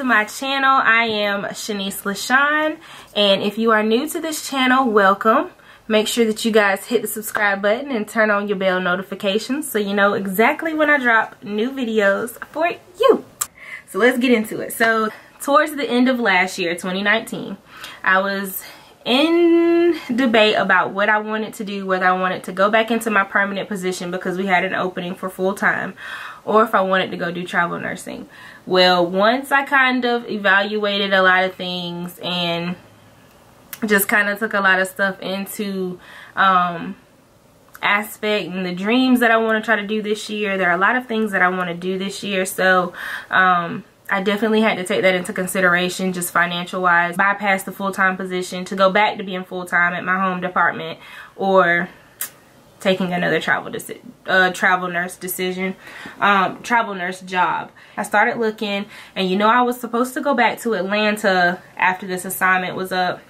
to my channel. I am Shanice.Lashun, and if you are new to this channel, welcome. Make sure that you guys hit the subscribe button and turn on your bell notifications so you know exactly when I drop new videos for you. So let's get into it. So towards the end of last year, 2019, I was in debate about what I wanted to do, whether I wanted to go back into my permanent position because we had an opening for full-time, or if I wanted to go do travel nursing. Well, once I kind of evaluated a lot of things and just kind of took a lot of stuff into aspect and the dreams that I want to try to do this year, there are a lot of things that I want to do this year. So I definitely had to take that into consideration, just financial wise, bypass the full-time position to go back to being full-time at my home department, or taking another travel nurse job. I started looking, and you know, I was supposed to go back to Atlanta after this assignment was up.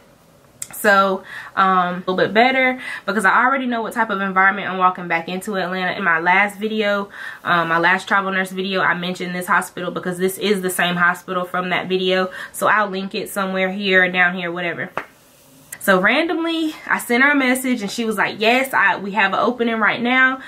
So a little bit better because I already know what type of environment I'm walking back into Atlanta. In my last video, my last travel nurse video, I mentioned this hospital because this is the same hospital from that video. So I'll link it somewhere here or down here, whatever. So randomly, I sent her a message and she was like, yes, we have an opening right now.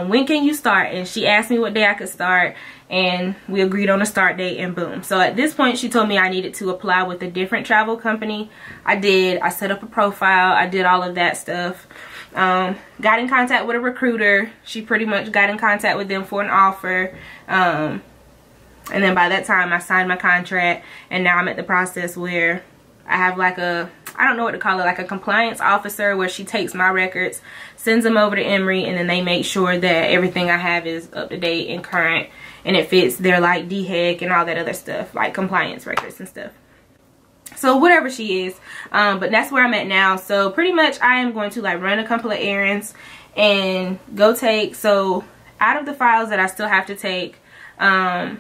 When can you start? And she asked me what day I could start, and we agreed on a start date, and boom. So at this point, she told me I needed to apply with a different travel company. I did. I set up a profile. I did all of that stuff. Got in contact with a recruiter. She pretty much got in contact with them for an offer. And then by that time, I signed my contract, and now I'm at the process where I have like a, I don't know what to call it, like a compliance officer, where she takes my records, sends them over to Emory, and then they make sure that everything I have is up to date and current, and it fits their like DHEC and all that other stuff, like compliance records and stuff. So whatever she is, but that's where I'm at now. So pretty much I am going to like run a couple of errands and go take, so out of the files that I still have to take, I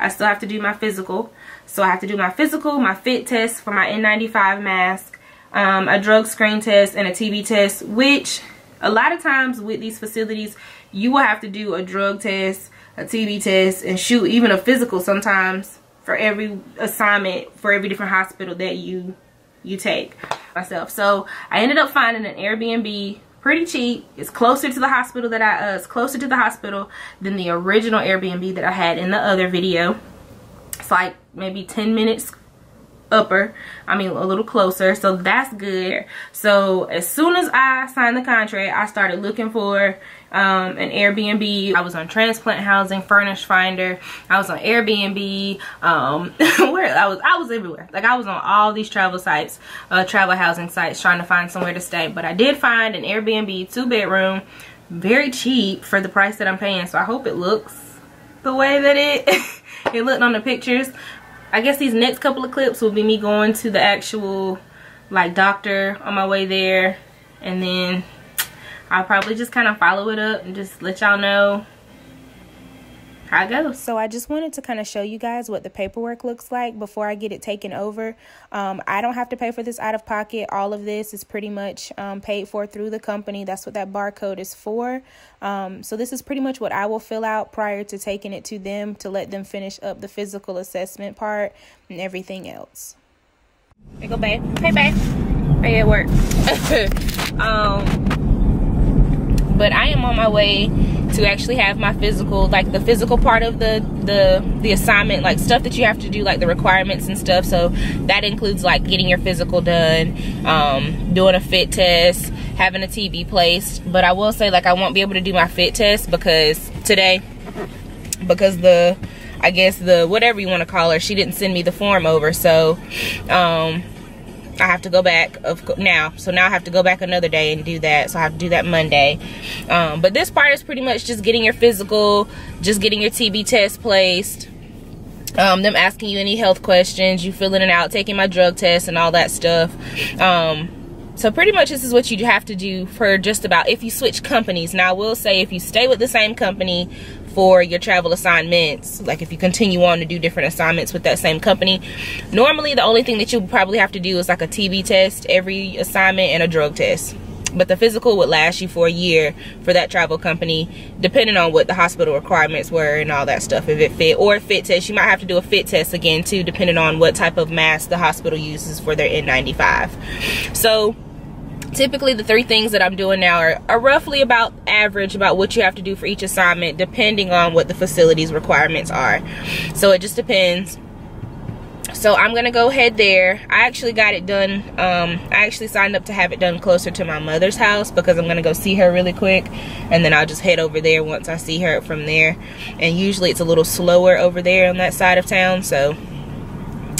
still have to do my physical. So I have to do my physical, my fit test for my N95 mask, a drug screen test, and a TB test, which a lot of times with these facilities, you will have to do a drug test, a TB test, and shoot, even a physical sometimes for every assignment, for every different hospital that you take myself. So I ended up finding an Airbnb pretty cheap. It's closer to the hospital that it's closer to the hospital than the original Airbnb that I had in the other video. It's like maybe 10 minutes upper, I mean a little closer, so that's good. So as soon as I signed the contract, I started looking for an Airbnb. I was on Transplant Housing, Furnish Finder, I was on Airbnb, where I was everywhere. Like I was on all these travel sites, travel housing sites, trying to find somewhere to stay. But I did find an Airbnb 2-bedroom, very cheap for the price that I'm paying. So I hope it looks the way that it looked on the pictures. I guess these next couple of clips will be me going to the actual like doctor on my way there, and then I'll probably just kind of follow it up and just let y'all know how it goes. So I just wanted to kind of show you guys what the paperwork looks like before I get it taken over. I don't have to pay for this out of pocket. All of this is pretty much paid for through the company. That's what that barcode is for. So this is pretty much what I will fill out prior to taking it to them to let them finish up the physical assessment part and everything else. There you go, babe. Hey, babe. Are you at work? But I am on my way to actually have my physical, like the physical part of the assignment, like stuff that you have to do, like the requirements and stuff. So that includes like getting your physical done, doing a fit test, having a TB placed. But I will say, like, I won't be able to do my fit test because I guess the whatever you want to call her, she didn't send me the form over. So I have to go back now. So now I have to go back another day and do that. So I have to do that Monday. But this part is pretty much just getting your physical, just getting your TB test placed, them asking you any health questions, you filling it out, taking my drug test and all that stuff. So pretty much this is what you have to do for just about if you switch companies. Now I will say, if you stay with the same company for your travel assignments, like if you continue on to do different assignments with that same company, normally the only thing that you'll probably have to do is like a TB test every assignment and a drug test. But the physical would last you for a year for that travel company, depending on what the hospital requirements were and all that stuff, if it fit. Or a fit test. You might have to do a fit test again too, depending on what type of mask the hospital uses for their N95. So typically the 3 things that I'm doing now are roughly about average, about what you have to do for each assignment, depending on what the facility's requirements are. So it just depends. So I'm gonna go ahead there. I actually got it done. I actually signed up to have it done closer to my mother's house because I'm gonna go see her really quick, and then I'll just head over there once I see her from there. And usually it's a little slower over there on that side of town, so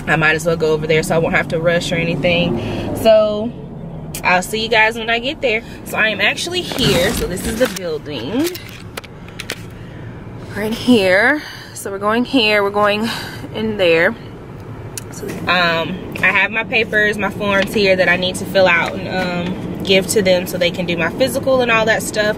I might as well go over there so I won't have to rush or anything. So I'll see you guys when I get there. So I am actually here. So this is the building right here. So we're going here, we're going in there. I have my papers, my forms here that I need to fill out and give to them so they can do my physical and all that stuff.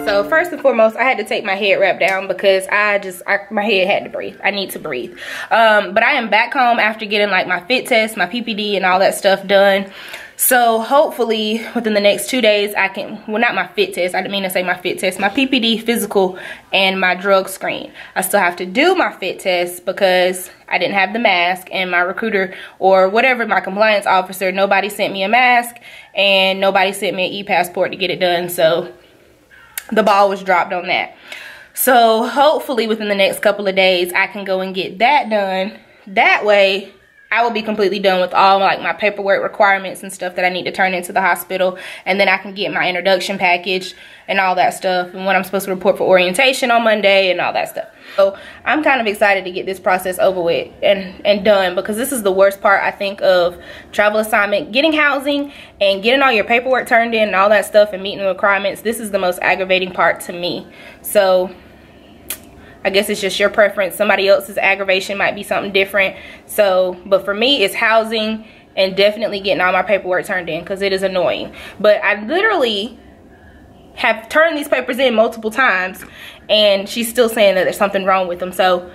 So first and foremost, I had to take my head wrap down because my head had to breathe. I need to breathe. But I am back home after getting like my fit test, my PPD and all that stuff done. So hopefully within the next 2 days I can, well, not my fit test, I didn't mean to say my fit test, my PPD, physical, and my drug screen. I still have to do my fit test because I didn't have the mask, and my recruiter or whatever, my compliance officer, nobody sent me a mask and nobody sent me an e-passport to get it done. So the ball was dropped on that. So hopefully within the next couple of days I can go and get that done. That way I will be completely done with all like my paperwork requirements and stuff that I need to turn into the hospital, and then I can get my introduction package and all that stuff, and when I'm supposed to report for orientation on Monday and all that stuff. So I'm kind of excited to get this process over with and done, because this is the worst part, I think, of travel assignment. Getting housing and getting all your paperwork turned in and all that stuff and meeting the requirements, this is the most aggravating part to me. So I guess it's just your preference. Somebody else's aggravation might be something different. So, but for me, it's housing and definitely getting all my paperwork turned in, because it is annoying. But I literally have turned these papers in multiple times and she's still saying that there's something wrong with them. So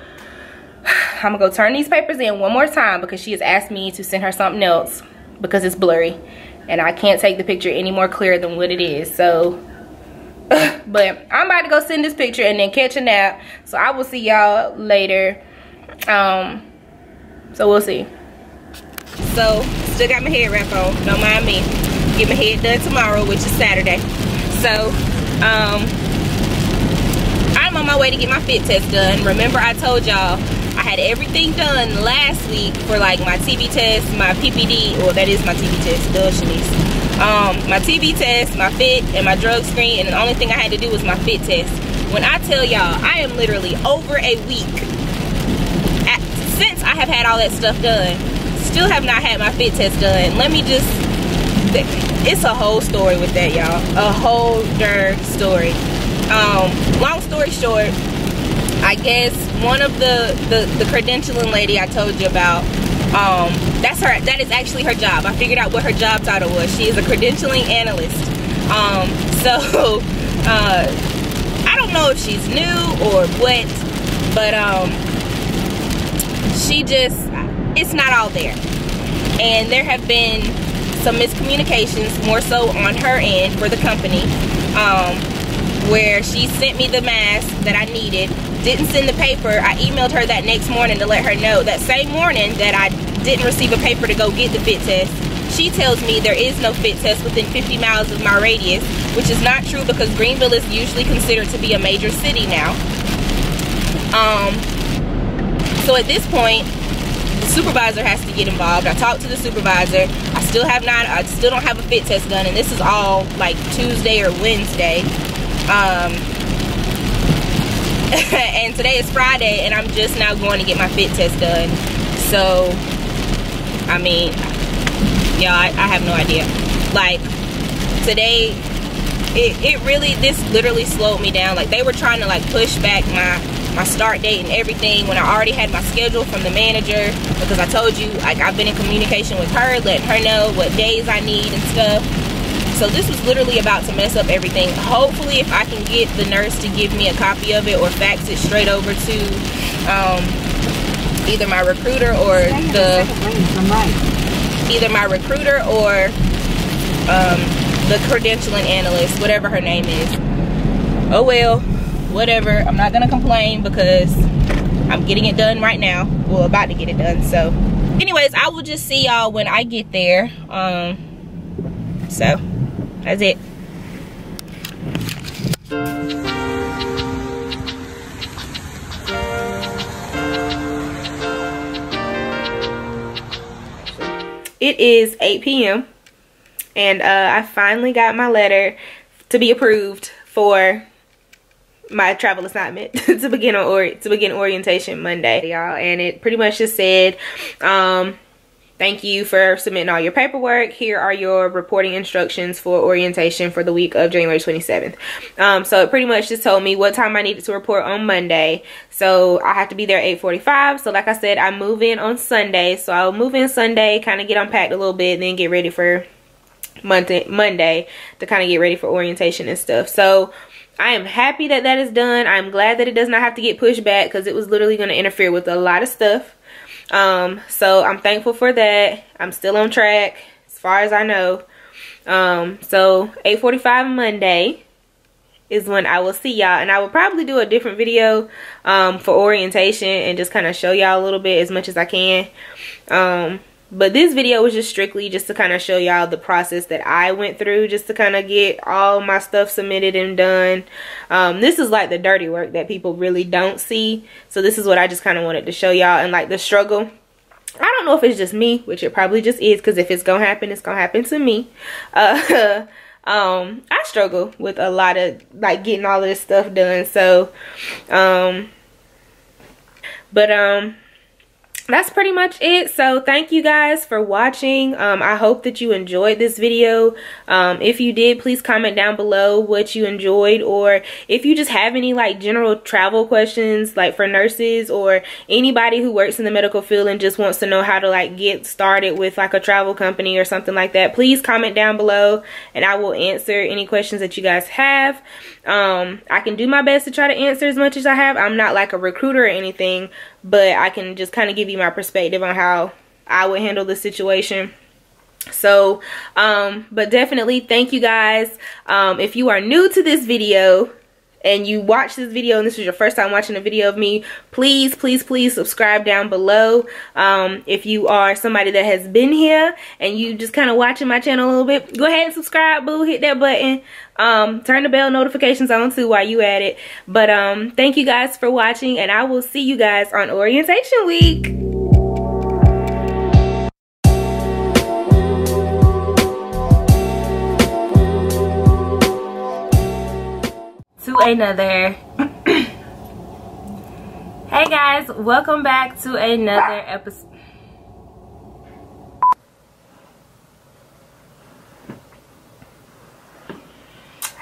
I'm gonna go turn these papers in one more time, because she has asked me to send her something else because it's blurry and I can't take the picture any more clear than what it is. So but I'm about to go send this picture and then catch a nap. So I will see y'all later. So we'll see. So still got my hair wrap on, don't mind me. Get my head done tomorrow, which is Saturday. So I'm on my way to get my fit test done. Remember I told y'all I had everything done last week for like my TB test, my PPD, well that is my TB test, duh, Shanice. My TB test, my fit, and my drug screen, and the only thing I had to do was my fit test. When I tell y'all, I am literally over a week since I have had all that stuff done, still have not had my fit test done. Let me just, it's a whole story with that, y'all. A whole darn story. Long story short, I guess one of the credentialing lady I told you about, that is actually her job. I figured out what her job title was. She is a credentialing analyst. So I don't know if she's new or what, but she just, it's not all there. And there have been some miscommunications, more so on her end for the company, where she sent me the mask that I needed, didn't send the paper. I emailed her that next morning to let her know, that same morning that I didn't receive a paper to go get the fit test. She tells me there is no fit test within 50 miles of my radius, which is not true, because Greenville is usually considered to be a major city now. So at this point, the supervisor has to get involved. I talked to the supervisor. I still don't have a fit test done, and this is all like Tuesday or Wednesday. And today is Friday, and I'm just now going to get my fit test done. So, I mean, yeah, I have no idea. Like, today, this literally slowed me down. Like, they were trying to like push back my start date and everything, when I already had my schedule from the manager, because I told you, like, I've been in communication with her, letting her know what days I need and stuff. So this was literally about to mess up everything. Hopefully, if I can get the nurse to give me a copy of it or fax it straight over to either my recruiter or the the credentialing analyst, whatever her name is. Oh well, whatever. I'm not gonna complain because I'm getting it done right now. Well, about to get it done. So anyways, I will just see y'all when I get there. So that's it. It is 8 p.m. and I finally got my letter to be approved for my travel assignment to begin orientation Monday, y'all. And it pretty much just said, thank you for submitting all your paperwork. Here are your reporting instructions for orientation for the week of January 27th. So it pretty much just told me what time I needed to report on Monday. So I have to be there at 8:45. So like I said, I move in on Sunday. So I'll move in Sunday, kind of get unpacked a little bit, and then get ready for Monday to kind of get ready for orientation and stuff. So I am happy that that is done. I'm glad that it does not have to get pushed back, because it was literally going to interfere with a lot of stuff. So I'm thankful for that. I'm still on track as far as I know. So 8:45 Monday is when I will see y'all, and I will probably do a different video for orientation and just kind of show y'all a little bit as much as I can. But this video was just strictly just to kind of show y'all the process that I went through, just to kind of get all my stuff submitted and done. This is like the dirty work that people really don't see. So this is what I just kind of wanted to show y'all, and like the struggle. I don't know if it's just me, which it probably just is, because if it's gonna happen, it's gonna happen to me. I struggle with a lot of like getting all of this stuff done. So that's pretty much it. So thank you guys for watching. I hope that you enjoyed this video. If you did, please comment down below what you enjoyed, or if you just have any like general travel questions, like for nurses or anybody who works in the medical field and just wants to know how to like get started with like a travel company or something like that, please comment down below and I will answer any questions that you guys have. I can do my best to try to answer as much as I have. I'm not like a recruiter or anything, but I can just kind of give you my perspective on how I would handle the situation. So but definitely thank you guys. If you are new to this video and you watch this video and this is your first time watching a video of me, please subscribe down below. If you are somebody that has been here and you just kind of watching my channel a little bit, go ahead and subscribe, boo. Hit that button. Turn the bell notifications on too while you at it. But thank you guys for watching, and I will see you guys on orientation week. To another hey guys, welcome back to another episode.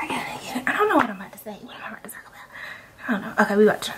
I don't know what I'm about to say. What am I about to talk about? I don't know. Okay, we about to